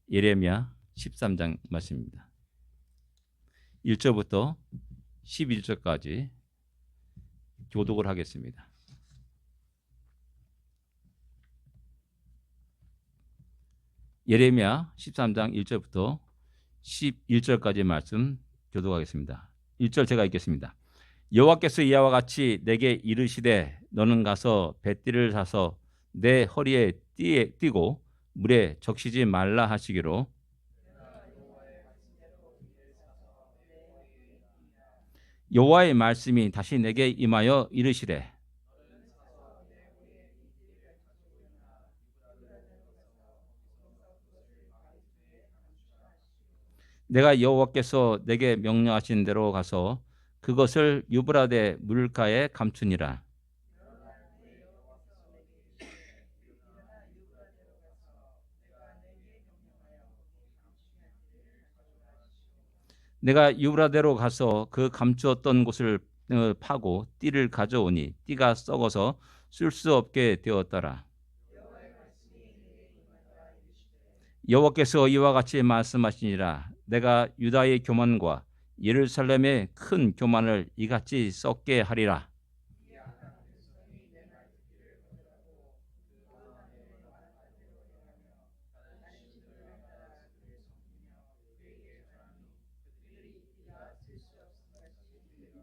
예레미야 13장 말씀입니다. 1절부터 11절까지 교독을 하겠습니다. 예레미야 13장 1절부터 11절까지 말씀 교독하겠습니다. 1절 제가 읽겠습니다. 여호와께서 이와 같이 내게 이르시되 너는 가서 배띠를 사서 내 허리에 띠고 물에 적시지 말라 하시기로 여호와의 말씀이 다시 내게 임하여 이르시되 내가 여호와께서 내게 명령하신 대로 가서 그것을 유브라데 물가에 감추니라. 내가 유브라데로 가서 그 감추었던 곳을 파고 띠를 가져오니 띠가 썩어서 쓸 수 없게 되었더라. 여호와께서 이와 같이 말씀하시니라. 내가 유다의 교만과 예루살렘의 큰 교만을 이같이 썩게 하리라.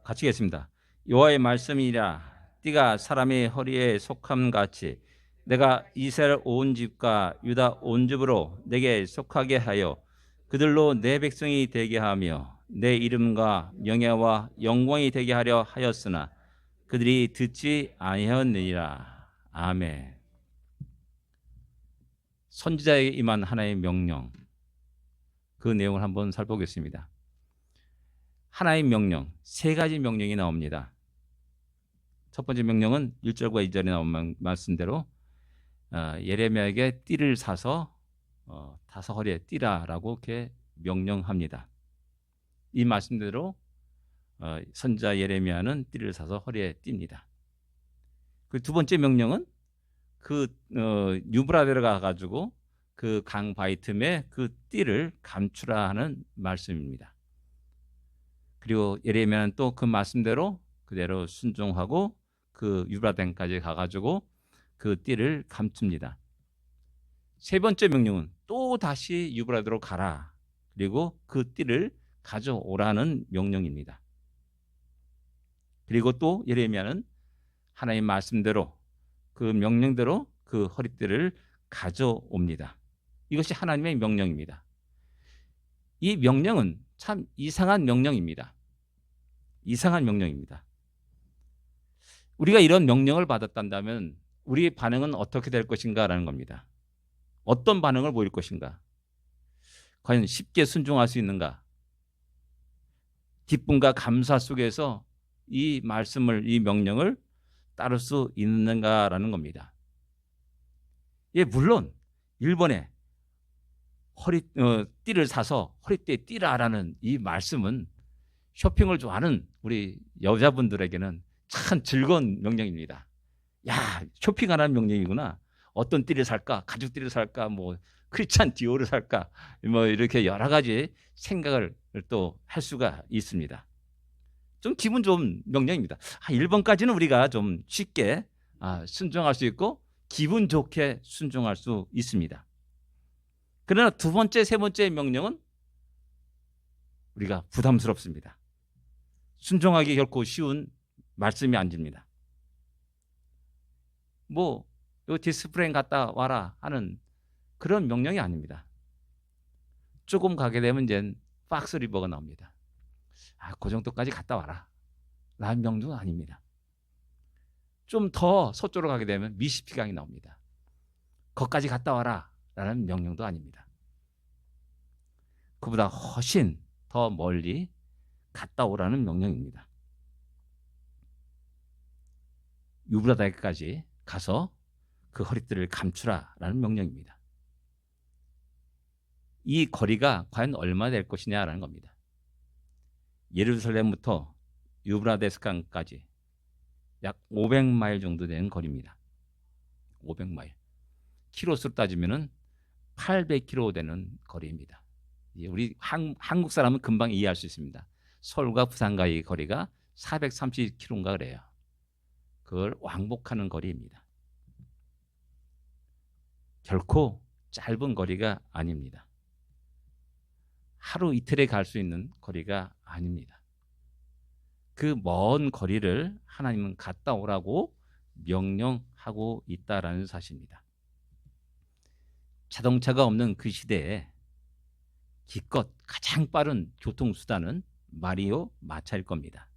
같이 읽겠습니다. 여호와의 말씀이라. 띠가 사람의 허리에 속함 같이 내가 이스라엘 온 집과 유다 온 집으로 내게 속하게 하여 그들로 내 백성이 되게 하며 내 이름과 명예와 영광이 되게 하려 하였으나 그들이 듣지 아니하였느니라. 아멘. 선지자에게 임한 하나의 명령, 그 내용을 한번 살펴보겠습니다. 하나의 명령, 세 가지 명령이 나옵니다. 첫 번째 명령은 1절과 2절에 나온 말씀대로 예레미야에게 띠를 사서 다섯 허리에 띠라라고 이렇게 명령합니다. 이 말씀대로 선지자 예레미야는 띠를 사서 허리에 띱니다. 그 두 번째 명령은 그 유브라데로 가가지고 그 강 바위 틈에 그 띠를 감추라 하는 말씀입니다. 그리고 예레미야는 또 그 말씀대로 그대로 순종하고 그 유브라데까지 가가지고 그 띠를 감춥니다. 세 번째 명령은 또 다시 유브라데로 가라. 그리고 그 띠를 가져오라는 명령입니다. 그리고 또 예레미야는 하나님 말씀대로 그 명령대로 그 허리띠를 가져옵니다. 이것이 하나님의 명령입니다. 이 명령은 참 이상한 명령입니다. 이상한 명령입니다. 우리가 이런 명령을 받았다면 우리의 반응은 어떻게 될 것인가라는 겁니다. 어떤 반응을 보일 것인가? 과연 쉽게 순종할 수 있는가? 기쁨과 감사 속에서 이 말씀을, 이 명령을 따를 수 있는가라는 겁니다. 예, 물론 일본에 띠를 사서 허리띠에 띠라라는 이 말씀은 쇼핑을 좋아하는 우리 여자분들에게는 참 즐거운 명령입니다. 야, 쇼핑하라는 명령이구나. 어떤 띠를 살까? 가죽 띠를 살까? 뭐 크리스찬 디오를 살까? 뭐 이렇게 여러 가지 생각을 또 할 수가 있습니다. 좀 기분 좋은 명령입니다. 1번까지는 우리가 좀 쉽게 순종할 수 있고 기분 좋게 순종할 수 있습니다. 그러나 두 번째, 세 번째 명령은 우리가 부담스럽습니다. 순종하기 결코 쉬운 말씀이 아닙니다. 뭐 요 디스플레이 갔다 와라 하는 그런 명령이 아닙니다. 조금 가게 되면 이제 박스 리버가 나옵니다. 그 정도까지 갔다 와라 라는 명령은 아닙니다. 좀 더 서쪽으로 가게 되면 미시피강이 나옵니다. 거기까지 갔다 와라 라는 명령도 아닙니다. 그보다 훨씬 더 멀리 갔다 오라는 명령입니다. 유브라데까지 가서 그 허리띠를 감추라라는 명령입니다. 이 거리가 과연 얼마 될 것이냐라는 겁니다. 예루살렘부터 유브라데스강까지 약 500마일 정도 되는 거리입니다. 500마일. 키로수로 따지면은 800km 되는 거리입니다. 우리 한국 사람은 금방 이해할 수 있습니다. 서울과 부산과의 거리가 430km인가 그래요. 그걸 왕복하는 거리입니다. 결코 짧은 거리가 아닙니다. 하루 이틀에 갈 수 있는 거리가 아닙니다. 그 먼 거리를 하나님은 갔다 오라고 명령하고 있다라는 사실입니다. 자동차가 없는 그 시대에 기껏 가장 빠른 교통수단은 말이요 마차일 겁니다.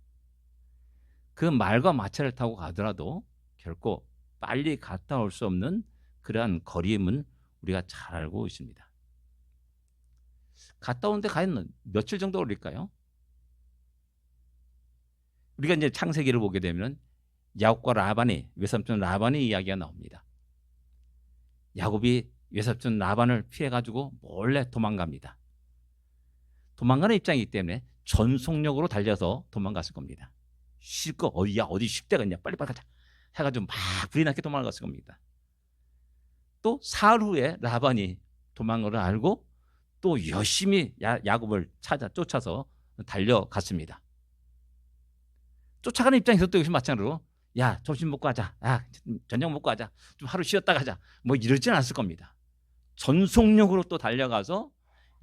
그 말과 마차를 타고 가더라도 결코 빨리 갔다 올 수 없는 그러한 거리임은 우리가 잘 알고 있습니다. 갔다 오는데 과연 며칠 정도 걸릴까요? 우리가 이제 창세기를 보게 되면 야곱과 라반이, 외삼촌 라반의 이야기가 나옵니다. 야곱이 외삼촌 라반을 피해가지고 몰래 도망갑니다. 도망가는 입장이기 때문에 전속력으로 달려서 도망갔을 겁니다. 실컷 어디 쉽대가 있냐, 빨리 가자 해가지고 막 불이 나게 도망갔을 겁니다. 또 사흘 후에 라반이 도망간 걸 알고 또 열심히 야곱을 쫓아서 달려갔습니다. 쫓아가는 입장에서 또 역시 마찬가지로 야, 점심 먹고 가자, 야, 저녁 먹고 가자, 좀 하루 쉬었다 가자, 뭐 이러진 않았을 겁니다. 전속력으로 또 달려가서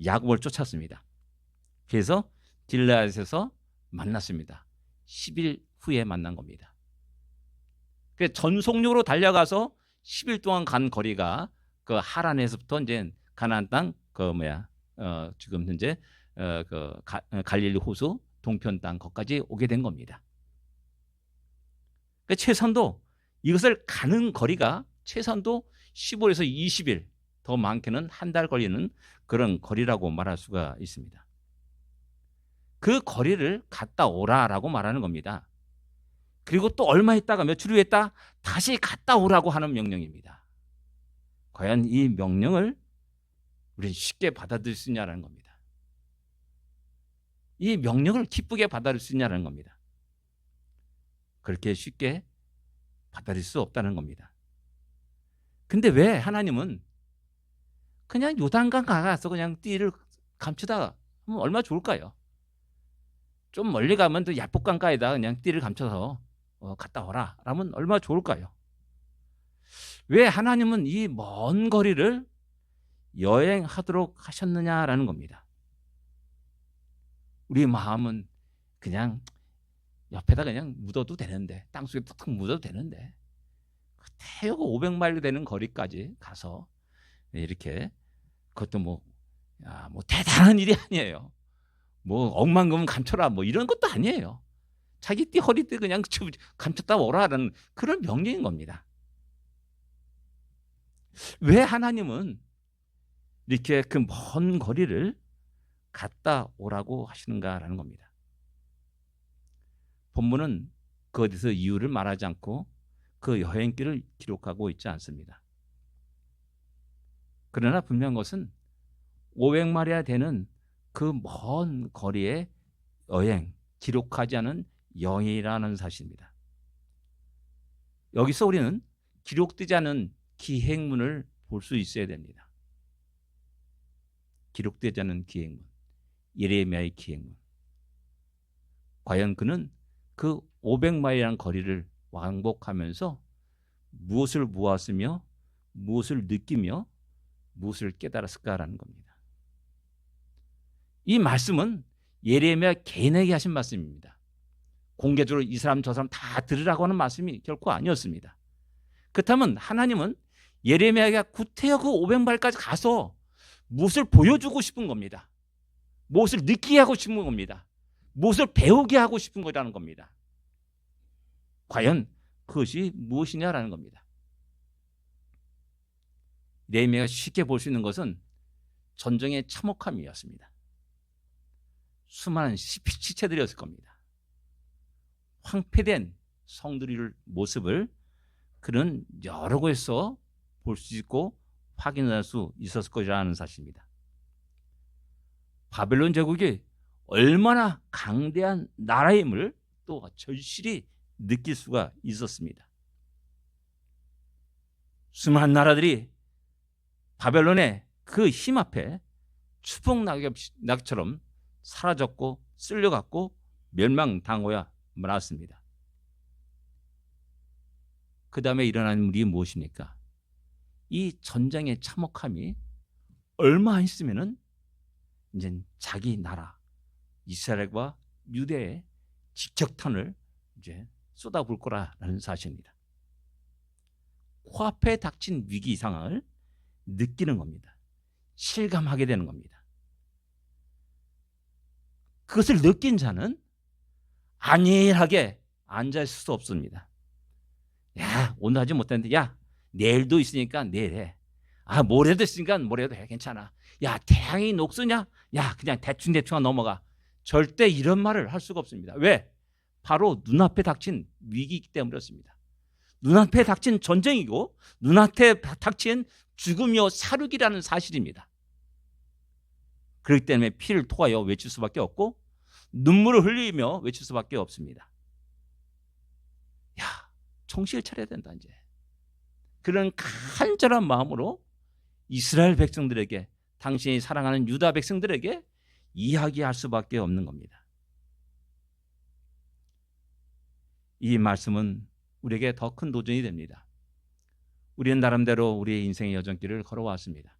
야곱을 쫓았습니다. 그래서 길르앗에서 만났습니다. 10일 후에 만난 겁니다. 그래서 전속력으로 달려가서 10일 동안 간 거리가 그 하란에서부터 이제 가나안 땅 지금 현재 갈릴리 호수 동편 땅 거기까지 오게 된 겁니다. 그러니까 최선도 이것을 가는 거리가 최선도 15에서 20일, 더 많게는 한 달 걸리는 그런 거리라고 말할 수가 있습니다. 그 거리를 갔다 오라라고 말하는 겁니다. 그리고 또 얼마 있다가 며칠 후에 있다 다시 갔다 오라고 하는 명령입니다. 과연 이 명령을 우리는 쉽게 받아들일 수 있냐는 겁니다. 이 명령을 기쁘게 받아들일 수 있냐는 겁니다. 그렇게 쉽게 받아들일 수 없다는 겁니다. 근데 왜 하나님은 그냥 요단강 가서 그냥 띠를 감추다 하면 얼마나 좋을까요? 좀 멀리 가면 또 야복강가에다 그냥 띠를 감춰서 갔다 오라 라면 얼마나 좋을까요? 왜 하나님은 이 먼 거리를 여행하도록 하셨느냐라는 겁니다. 우리 마음은 그냥 옆에다 그냥 묻어도 되는데, 땅속에 툭툭 묻어도 되는데, 태우가 500마일 되는 거리까지 가서 이렇게, 그것도 뭐 대단한 일이 아니에요. 뭐 억만금은 감춰라 뭐 이런 것도 아니에요. 자기 띠 허리띠 그냥 감췄다 오라는 그런 명령인 겁니다. 왜 하나님은 이렇게 그 먼 거리를 갔다 오라고 하시는가라는 겁니다. 본문은 그것에서 이유를 말하지 않고 그 여행길을 기록하고 있지 않습니다. 그러나 분명한 것은 500마리가 되는 그 먼 거리의 여행, 기록하지 않은 여행이라는 사실입니다. 여기서 우리는 기록되지 않은 기행문을 볼 수 있어야 됩니다. 기록되지 않은 기행문, 예레미야의 기행문. 과연 그는 그 500마일이라는 거리를 왕복하면서 무엇을 보았으며 무엇을 느끼며 무엇을 깨달았을까라는 겁니다. 이 말씀은 예레미야 개인에게 하신 말씀입니다. 공개적으로 이 사람 저 사람 다 들으라고 하는 말씀이 결코 아니었습니다. 그렇다면 하나님은 예레미야가 구태여 그 500마일까지 가서 무엇을 보여주고 싶은 겁니다. 무엇을 느끼게 하고 싶은 겁니다. 무엇을 배우게 하고 싶은 거라는 겁니다. 과연 그것이 무엇이냐라는 겁니다. 예레미야가 쉽게 볼 수 있는 것은 전쟁의 참혹함이었습니다. 수많은 시체들이었을 겁니다. 황폐된 성들의 모습을 그는 여러 곳에서 볼 수 있고 확인할 수 있었을 것이라는 사실입니다. 바벨론 제국이 얼마나 강대한 나라임을 또 절실히 느낄 수가 있었습니다. 수많은 나라들이 바벨론에 그 힘 앞에 추복 낙엽처럼 사라졌고 쓸려갔고 멸망당하여 말았습니다. 그 다음에 일어난 일이 무엇입니까? 이 전쟁의 참혹함이 얼마 안 있으면은 이제 자기 나라 이스라엘과 유대의 직격탄을 이제 쏟아부을 거라는 사실입니다. 코앞에 닥친 위기 상황을 느끼는 겁니다. 실감하게 되는 겁니다. 그것을 느낀 자는 안일하게 앉아있을 수 없습니다. 야, 오늘 하지 못했는데, 야, 내일도 있으니까 내일 해. 아, 모레도 있으니까 모레도 해. 괜찮아. 야, 태양이 녹쓰냐? 야, 그냥 대충 넘어가. 절대 이런 말을 할 수가 없습니다. 왜? 바로 눈앞에 닥친 위기이기 때문이었습니다. 눈앞에 닥친 전쟁이고 눈앞에 닥친 죽음이요 사륙이라는 사실입니다. 그렇기 때문에 피를 토하여 외칠 수밖에 없고 눈물을 흘리며 외칠 수밖에 없습니다. 야, 정신을 차려야 된다 이제. 그런 간절한 마음으로 이스라엘 백성들에게, 당신이 사랑하는 유다 백성들에게 이야기할 수밖에 없는 겁니다. 이 말씀은 우리에게 더 큰 도전이 됩니다. 우리는 나름대로 우리의 인생의 여정길을 걸어왔습니다.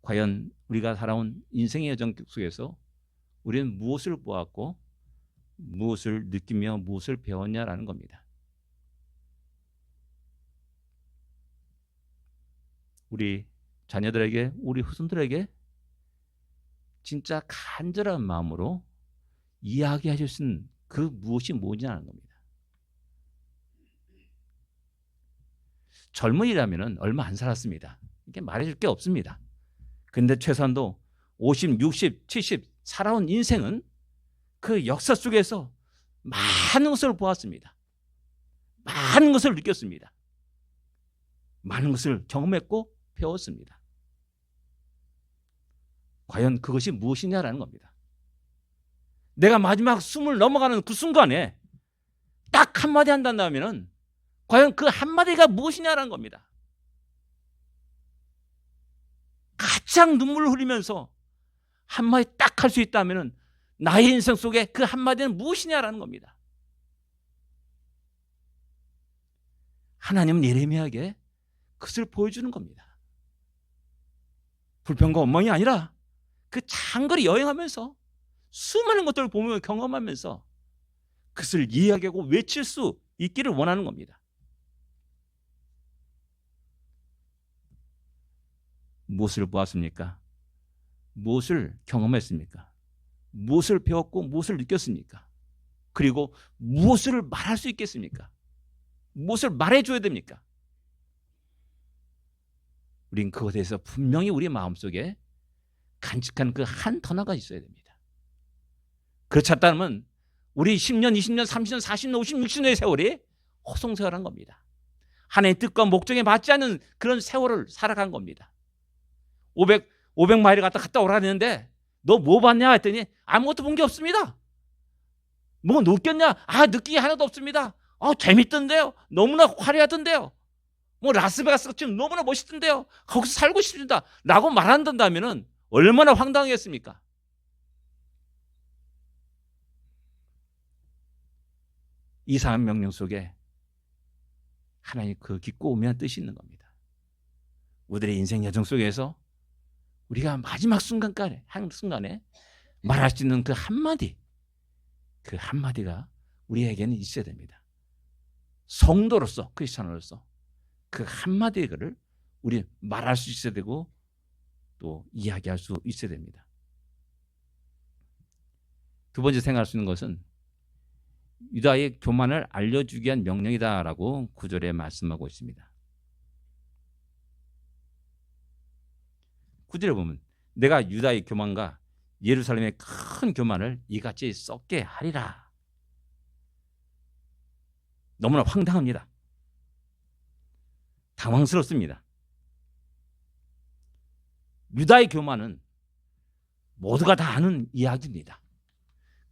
과연 우리가 살아온 인생의 여정 속에서 우리는 무엇을 보았고 무엇을 느끼며 무엇을 배웠냐라는 겁니다. 우리 자녀들에게, 우리 후손들에게 진짜 간절한 마음으로 이야기하실 수 있는 그 무엇이 뭐냐는 겁니다. 젊은이라면 얼마 안 살았습니다. 이게 말해줄 게 없습니다. 근데 최소한도 50, 60, 70 살아온 인생은 그 역사 속에서 많은 것을 보았습니다. 많은 것을 느꼈습니다. 많은 것을 경험했고 배웠습니다. 과연 그것이 무엇이냐라는 겁니다. 내가 마지막 숨을 넘어가는 그 순간에 딱 한마디 한다면 과연 그 한마디가 무엇이냐라는 겁니다. 가장 눈물을 흘리면서 한마디 딱 할 수 있다면 나의 인생 속에 그 한마디는 무엇이냐라는 겁니다. 하나님은 예레미야에게 그것을 보여주는 겁니다. 불평과 원망이 아니라 그 장거리 여행하면서 수많은 것들을 보며 경험하면서 그것을 이야기하고 외칠 수 있기를 원하는 겁니다. 무엇을 보았습니까? 무엇을 경험했습니까? 무엇을 배웠고 무엇을 느꼈습니까? 그리고 무엇을 말할 수 있겠습니까? 무엇을 말해줘야 됩니까? 우린 그것에 대해서 분명히 우리 마음속에 간직한 그 한 터너가 있어야 됩니다. 그렇지 않다면 우리 10년, 20년, 30년, 40년, 50년, 60년의 세월이 허송세월한 겁니다. 하나님의 뜻과 목적에 맞지 않는 그런 세월을 살아간 겁니다. 500마일을 갔다 오라 했는데 너 뭐 봤냐 했더니 아무것도 본 게 없습니다. 뭐 느꼈냐? 아, 느끼기 하나도 없습니다. 재밌던데요. 너무나 화려하던데요. 뭐 라스베가스가 지금 너무나 멋있던데요. 거기서 살고 싶습니다. 라고 말한다면 얼마나 황당하겠습니까? 이상한 명령 속에 하나님 그 깊고 오묘한 뜻이 있는 겁니다. 우리의 인생 여정 속에서 우리가 마지막 순간에 말할 수 있는 그 한마디가 우리에게는 있어야 됩니다. 성도로서, 크리스찬으로서 그 한마디를 우리 말할 수 있어야 되고 또 이야기할 수 있어야 됩니다. 두 번째 생각할 수 있는 것은 유다의 교만을 알려주기 위한 명령이다라고 9절에 말씀하고 있습니다. 9절에 보면 내가 유다의 교만과 예루살렘의 큰 교만을 이같이 썩게 하리라. 너무나 황당합니다. 당황스럽습니다. 유다의 교만은 모두가 다 아는 이야기입니다.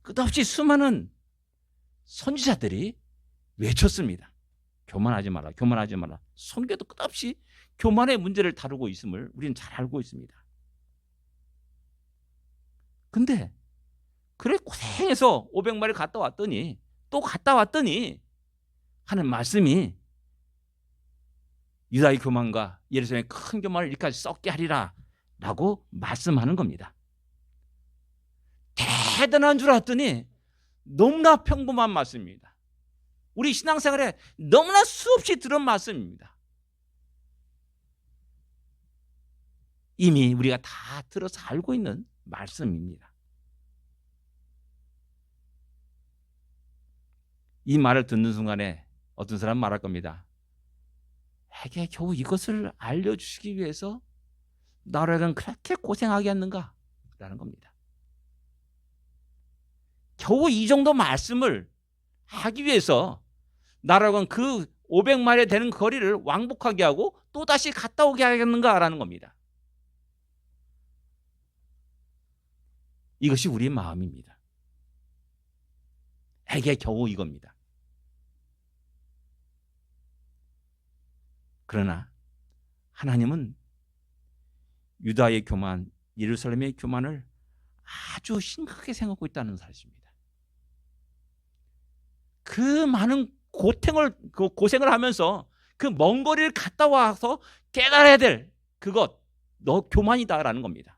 끝없이 수많은 선지자들이 외쳤습니다. 교만하지 마라, 교만하지 마라. 선교도 끝없이 교만의 문제를 다루고 있음을 우리는 잘 알고 있습니다. 근데 그래 고생해서 500마리 갔다 왔더니 또 갔다 왔더니 하는 말씀이 유다의 교만과 예루살렘의 큰 교만을 이까지 썩게 하리라 라고 말씀하는 겁니다. 대단한 줄 알았더니 너무나 평범한 말씀입니다. 우리 신앙생활에 너무나 수없이 들은 말씀입니다. 이미 우리가 다 들어서 알고 있는 말씀입니다. 이 말을 듣는 순간에 어떤 사람은 말할 겁니다. 에게 겨우 이것을 알려주시기 위해서 나라는 그렇게 고생하게 했는가? 라는 겁니다. 겨우 이 정도 말씀을 하기 위해서 나라는 그 500마일에 되는 거리를 왕복하게 하고 또다시 갔다 오게 하겠는가라는 겁니다. 이것이 우리의 마음입니다. 에게 겨우 이겁니다. 그러나 하나님은 유다의 교만, 예루살렘의 교만을 아주 심각하게 생각하고 있다는 사실입니다. 그 많은 고생을 하면서 그 먼 거리를 갔다 와서 깨달아야 될 그것, 너 교만이다라는 겁니다.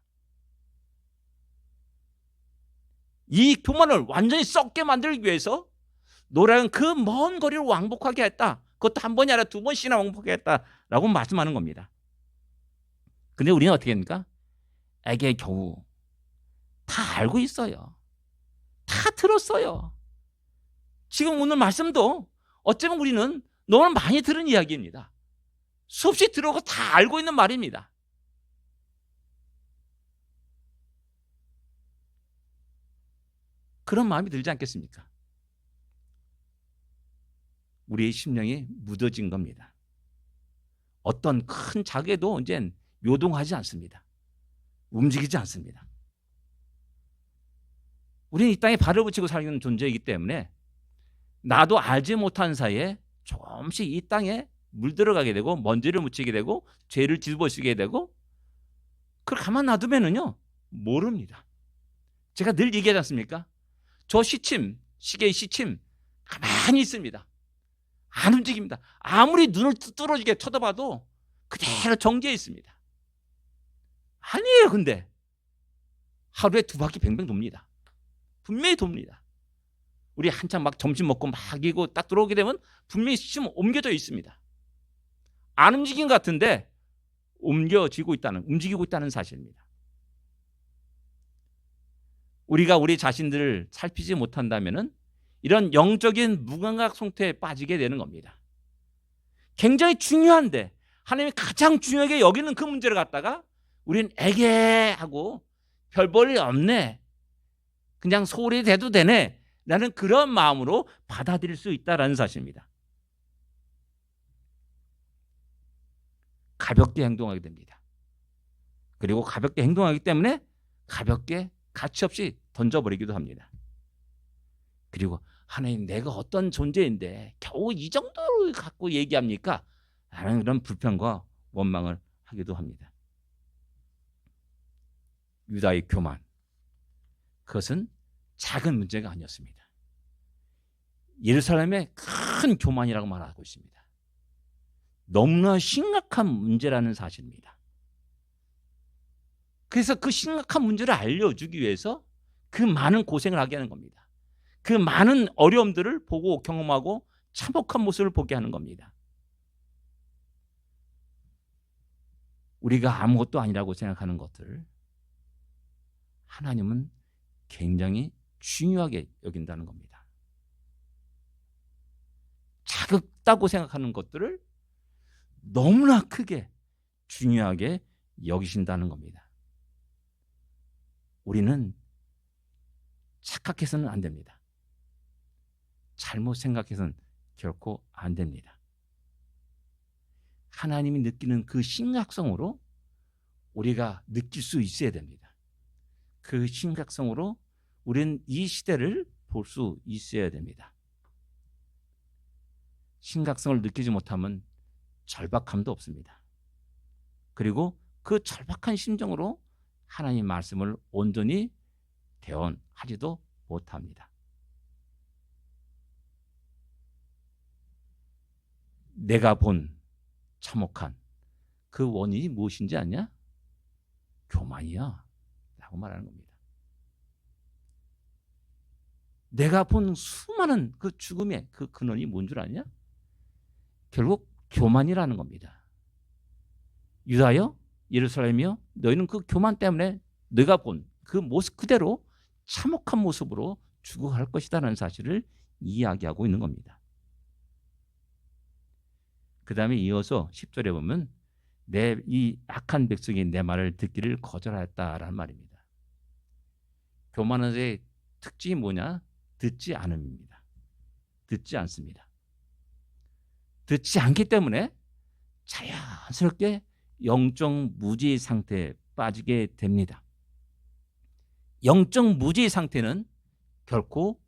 이 교만을 완전히 썩게 만들기 위해서 노라는 그 먼 거리를 왕복하게 했다. 그것도 한 번이 아니라 두 번씩이나 왕복하게 했다라고 말씀하는 겁니다. 근데 우리는 어떻게 합니까? 에게 겨우 다 알고 있어요. 다 들었어요. 지금 오늘 말씀도 어쩌면 우리는 너무 많이 들은 이야기입니다. 수없이 들어오고 다 알고 있는 말입니다. 그런 마음이 들지 않겠습니까? 우리의 심령이 묻어진 겁니다. 어떤 큰 자괴도 이젠 요동하지 않습니다. 움직이지 않습니다. 우리는 이 땅에 발을 붙이고 살는 존재이기 때문에 나도 알지 못한 사이에 조금씩 이 땅에 물들어가게 되고 먼지를 묻히게 되고 죄를 뒤집어쓰게 되고 그걸 가만 놔두면은요 모릅니다. 제가 늘 얘기하지 않습니까? 저 시계의 시침 가만히 있습니다. 안 움직입니다. 아무리 눈을 뚫어지게 쳐다봐도 그대로 정지해 있습니다. 아니에요. 근데 하루에 2바퀴 뱅뱅 돕니다. 분명히 돕니다. 우리 한참 막 점심 먹고 막 이고 딱 들어오게 되면 분명히 시침 옮겨져 있습니다. 안 움직인 것 같은데 움직이고 있다는 사실입니다. 우리가 우리 자신들을 살피지 못한다면은 이런 영적인 무감각 상태에 빠지게 되는 겁니다. 굉장히 중요한데 하나님이 가장 중요하게 여기는 그 문제를 갖다가 우리는 에게 하고 별 볼일 없네, 그냥 소홀히 돼도 되네 라는 그런 마음으로 받아들일 수 있다는 사실입니다. 가볍게 행동하게 됩니다. 그리고 가볍게 행동하기 때문에 가볍게 가치없이 던져버리기도 합니다. 그리고 하나님, 내가 어떤 존재인데 겨우 이 정도를 갖고 얘기합니까? 라는 그런 불평과 원망을 하기도 합니다. 유다의 교만, 그것은 작은 문제가 아니었습니다. 예루살렘의 큰 교만이라고 말하고 있습니다. 너무나 심각한 문제라는 사실입니다. 그래서 그 심각한 문제를 알려주기 위해서 그 많은 고생을 하게 하는 겁니다. 그 많은 어려움들을 보고 경험하고 참혹한 모습을 보게 하는 겁니다. 우리가 아무것도 아니라고 생각하는 것들, 하나님은 굉장히 중요하게 여긴다는 겁니다. 작다고 생각하는 것들을 너무나 크게 중요하게 여기신다는 겁니다. 우리는 착각해서는 안 됩니다. 잘못 생각해서는 결코 안 됩니다. 하나님이 느끼는 그 심각성으로 우리가 느낄 수 있어야 됩니다. 그 심각성으로 우리는 이 시대를 볼 수 있어야 됩니다. 심각성을 느끼지 못하면 절박함도 없습니다. 그리고 그 절박한 심정으로 하나님 말씀을 온전히 대언하지도 못합니다. 내가 본 참혹한 그 원인이 무엇인지 아냐? 교만이야 라고 말하는 겁니다. 내가 본 수많은 그 죽음의 그 근원이 뭔 줄 아냐? 결국 교만이라는 겁니다. 유다여 예루살렘이여 너희는 그 교만 때문에 내가 본 그 모습 그대로 참혹한 모습으로 죽어갈 것이라는 사실을 이야기하고 있는 겁니다. 그 다음에 이어서 10절에 보면 내 이 악한 백성이 내 말을 듣기를 거절하였다라는 말입니다. 교만한 자의 특징이 뭐냐? 듣지 않음입니다. 듣지 않습니다. 듣지 않기 때문에 자연스럽게 영적 무지 상태에 빠지게 됩니다. 영적 무지 상태는 결코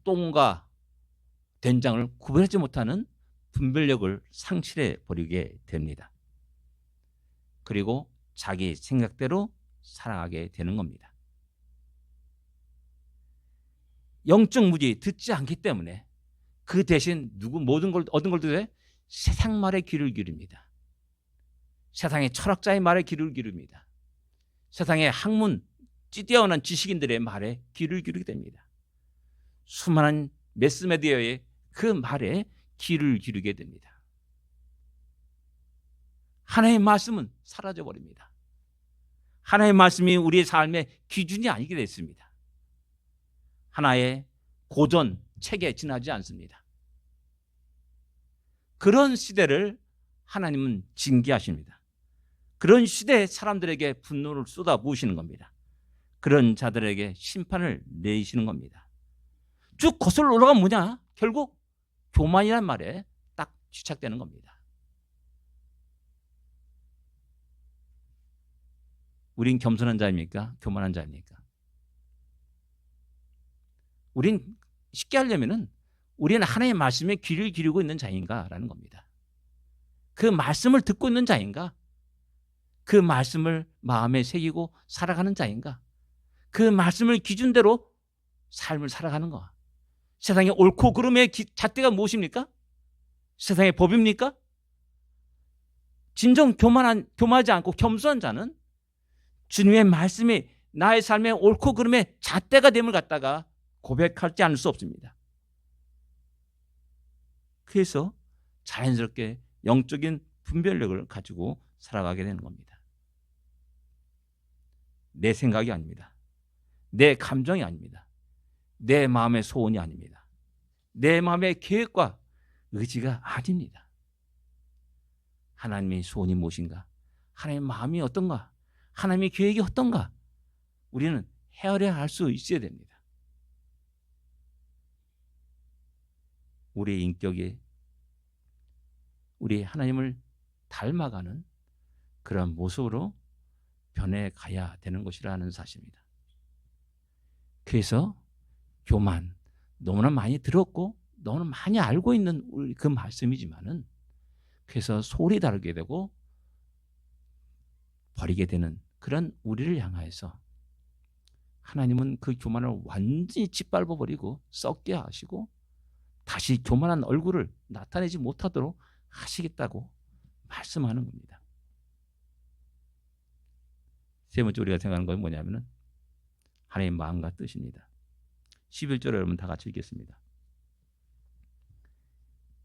똥과 된장을 구별하지 못하는 분별력을 상실해 버리게 됩니다. 그리고 자기 생각대로 살아가게 되는 겁니다. 영적 무지 듣지 않기 때문에 그 대신 모든 걸 얻은 걸 듣되 세상 말에 귀를 기릅니다. 세상의 철학자의 말에 귀를 기릅니다. 세상의 학문 뛰어난 지식인들의 말에 귀를 기르게 됩니다. 수많은 매스미디어의 그 말에 귀를 기르게 됩니다. 하나님의 말씀은 사라져버립니다. 하나님의 말씀이 우리의 삶의 기준이 아니게 됐습니다. 하나의 고전 책에 지나지 않습니다. 그런 시대를 하나님은 징계하십니다. 그런 시대에 사람들에게 분노를 쏟아부으시는 겁니다. 그런 자들에게 심판을 내리시는 겁니다. 쭉 거슬러 올라가면 뭐냐? 결국 교만이란 말에 딱 집착되는 겁니다. 우린 겸손한 자입니까? 교만한 자입니까? 우린 쉽게 하려면은 우리는 하나님의 말씀에 귀를 기르고 있는 자인가라는 겁니다. 그 말씀을 듣고 있는 자인가? 그 말씀을 마음에 새기고 살아가는 자인가? 그 말씀을 기준대로 삶을 살아가는가? 세상의 옳고 그름의 잣대가 무엇입니까? 세상의 법입니까? 진정 교만하지 않고 겸손한 자는 주님의 말씀이 나의 삶의 옳고 그름의 잣대가 됨을 갖다가 고백하지 않을 수 없습니다. 그래서 자연스럽게 영적인 분별력을 가지고 살아가게 되는 겁니다. 내 생각이 아닙니다. 내 감정이 아닙니다. 내 마음의 소원이 아닙니다. 내 마음의 계획과 의지가 아닙니다. 하나님의 소원이 무엇인가? 하나님의 마음이 어떤가? 하나님의 계획이 어떤가? 우리는 헤아려 할 수 있어야 됩니다. 우리의 인격이 우리 하나님을 닮아가는 그런 모습으로 변해가야 되는 것이라는 사실입니다. 그래서 교만 너무나 많이 들었고 너무나 많이 알고 있는 그 말씀이지만은 그래서 소리 다르게 되고 버리게 되는 그런 우리를 향하여서 하나님은 그 교만을 완전히 짓밟아 버리고 썩게 하시고 다시 교만한 얼굴을 나타내지 못하도록 하시겠다고 말씀하는 겁니다. 세 번째 우리가 생각하는 건 뭐냐면은 하나님의 마음과 뜻입니다. 11절에 여러분 다 같이 읽겠습니다.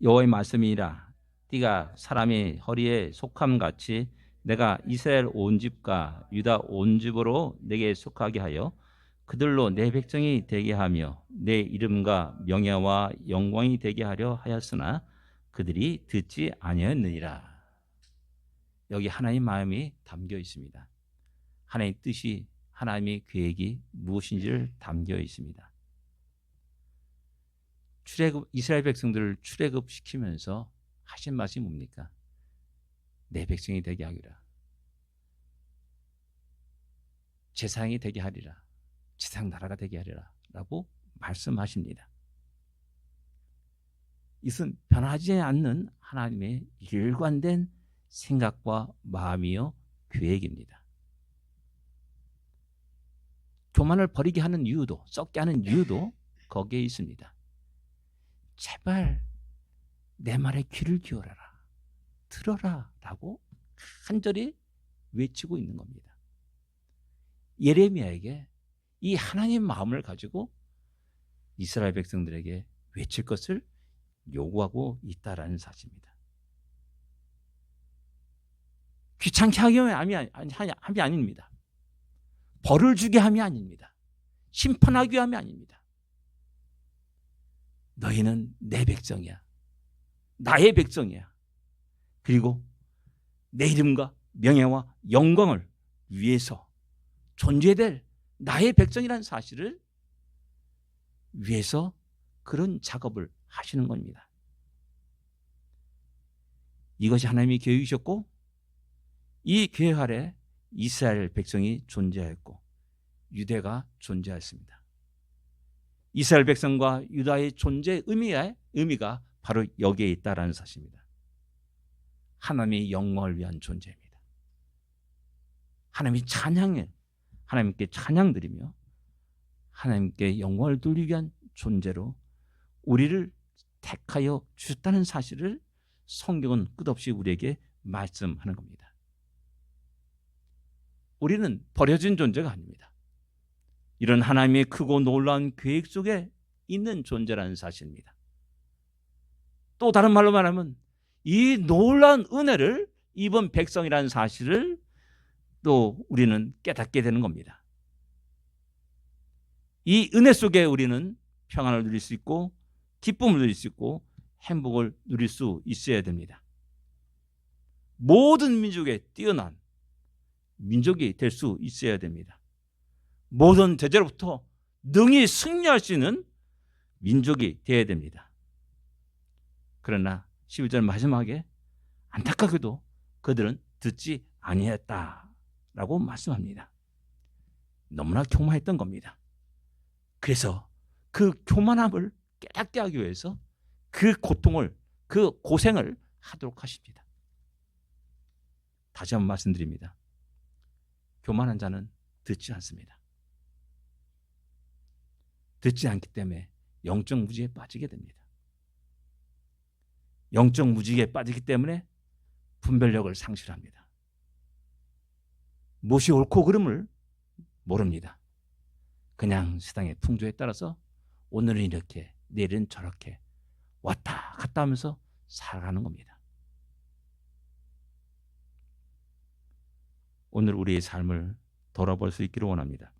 여호와의 말씀이라 띠가 사람의 허리에 속함같이 내가 이스라엘 온 집과 유다 온 집으로 내게 속하게 하여 그들로 내 백성이 되게 하며 내 이름과 명예와 영광이 되게 하려 하였으나 그들이 듣지 아니하였느니라. 여기 하나님의 마음이 담겨 있습니다. 하나님의 뜻이 하나님의 계획이 무엇인지를 담겨 있습니다. 출애굽 이스라엘 백성들을 출애굽시키면서 하신 말씀이 뭡니까? 내 백성이 되게 하리라. 제사장이 되게 하리라. 제사장 나라가 되게 하리라 라고 말씀하십니다. 이것은 변하지 않는 하나님의 일관된 생각과 마음이요 계획입니다. 교만을 버리게 하는 이유도, 썩게 하는 이유도 거기에 있습니다. 제발 내 말에 귀를 기울여라, 들어라 라고 간절히 외치고 있는 겁니다. 예레미야에게 이 하나님 마음을 가지고 이스라엘 백성들에게 외칠 것을 요구하고 있다라는 사실입니다. 귀찮게 함이 아닙니다. 벌을 주게 함이 아닙니다. 심판하게 함이 아닙니다. 너희는 내 백성이야. 나의 백성이야. 그리고 내 이름과 명예와 영광을 위해서 존재될 나의 백성이라는 사실을 위해서 그런 작업을 하시는 겁니다. 이것이 하나님의 계획이셨고 이 계획 아래 이스라엘 백성이 존재하였고 유대가 존재하였습니다. 이스라엘 백성과 유다의 존재 의미가 바로 여기에 있다라는 사실입니다. 하나님의 영광을 위한 존재입니다. 하나님께 찬양드리며 하나님께 영광을 돌리기 위한 존재로 우리를 택하여 주셨다는 사실을 성경은 끝없이 우리에게 말씀하는 겁니다. 우리는 버려진 존재가 아닙니다. 이런 하나님의 크고 놀라운 계획 속에 있는 존재라는 사실입니다. 또 다른 말로 말하면 이 놀라운 은혜를 입은 백성이라는 사실을 또 우리는 깨닫게 되는 겁니다. 이 은혜 속에 우리는 평안을 누릴 수 있고 기쁨을 누릴 수 있고 행복을 누릴 수 있어야 됩니다. 모든 민족에 뛰어난 민족이 될 수 있어야 됩니다. 모든 제재로부터 능히 승리할 수 있는 민족이 되어야 됩니다. 그러나 11절 마지막에 안타깝게도 그들은 듣지 아니했다라고 말씀합니다. 너무나 교만했던 겁니다. 그래서 그 교만함을 깨닫게 하기 위해서 그 고통을, 그 고생을 하도록 하십니다. 다시 한번 말씀드립니다. 교만한 자는 듣지 않습니다. 듣지 않기 때문에 영적 무지에 빠지게 됩니다. 영적 무지에 빠지기 때문에 분별력을 상실합니다. 무엇이 옳고 그름을 모릅니다. 그냥 세상의 풍조에 따라서 오늘은 이렇게 내일은 저렇게 왔다 갔다 하면서 살아가는 겁니다. 오늘 우리의 삶을 돌아볼 수 있기를 원합니다.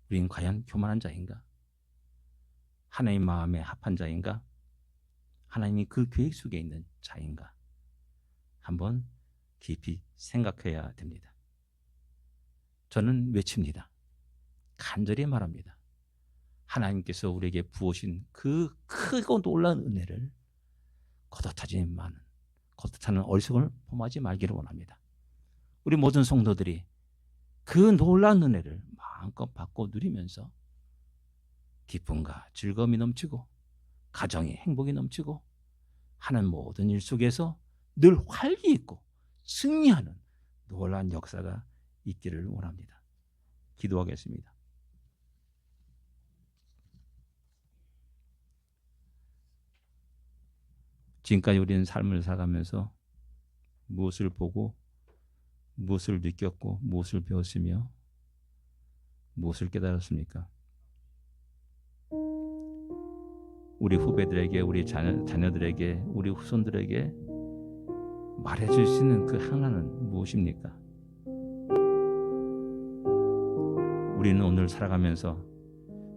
우리는 과연 교만한 자인가? 하나님 마음에 합한 자인가? 하나님이 그 계획 속에 있는 자인가? 한번 깊이 생각해야 됩니다. 저는 외칩니다. 간절히 말합니다. 하나님께서 우리에게 부으신 그 크고 놀라운 은혜를 거듭하는 어리석음을 범하지 말기를 원합니다. 우리 모든 성도들이 그 놀라운 은혜를 마음껏 받고 누리면서 기쁨과 즐거움이 넘치고 가정의 행복이 넘치고 하는 모든 일 속에서 늘 활기 있고 승리하는 놀라운 역사가 있기를 원합니다. 기도하겠습니다. 지금까지 우리는 삶을 살아가면서 무엇을 보고 무엇을 느꼈고 무엇을 배웠으며 무엇을 깨달았습니까? 우리 후배들에게, 우리 자녀들에게, 우리 후손들에게 말해줄 수 있는 그 하나는 무엇입니까? 우리는 오늘 살아가면서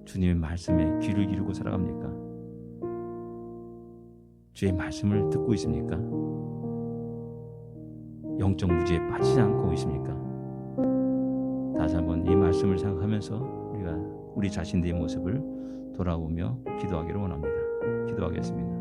주님의 말씀에 귀를 기울이고 살아갑니까? 주의 말씀을 듣고 있습니까? 영적 무지에 빠지지 않고 있습니까? 다시 한번 이 말씀을 생각하면서 우리가 우리 자신들의 모습을 돌아보며 기도하기를 원합니다. 기도하겠습니다.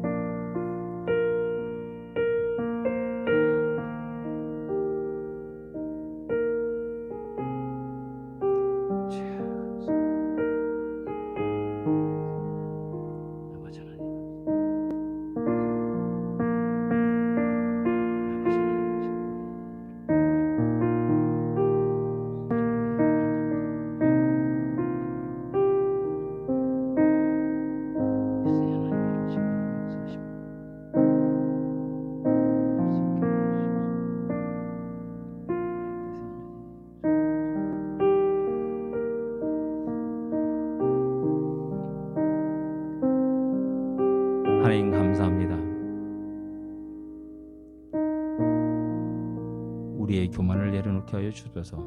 우리의 교만을 내려놓게 하여 주옵소서.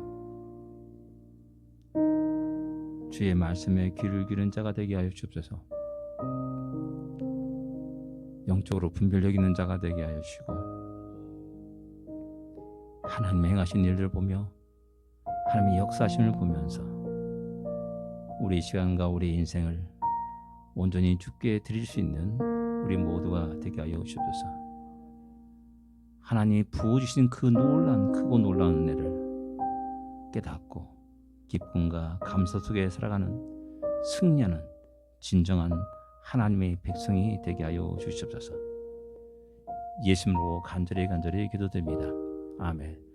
주의 말씀에 귀를 기울이는 자가 되게 하여 주옵소서. 영적으로 분별력 있는 자가 되게 하여 주시고, 하나님의 행하신 일들을 보며 하나님의 역사심을 보면서 우리 시간과 우리 인생을 온전히 주께 드릴 수 있는 우리 모두가 되게 하여 주옵소서. 하나님이 부어주신 그 크고 놀라운 은혜를 깨닫고 기쁨과 감사 속에 살아가는 승리하는 진정한 하나님의 백성이 되게 하여 주시옵소서. 예수님으로 간절히 기도드립니다. 아멘.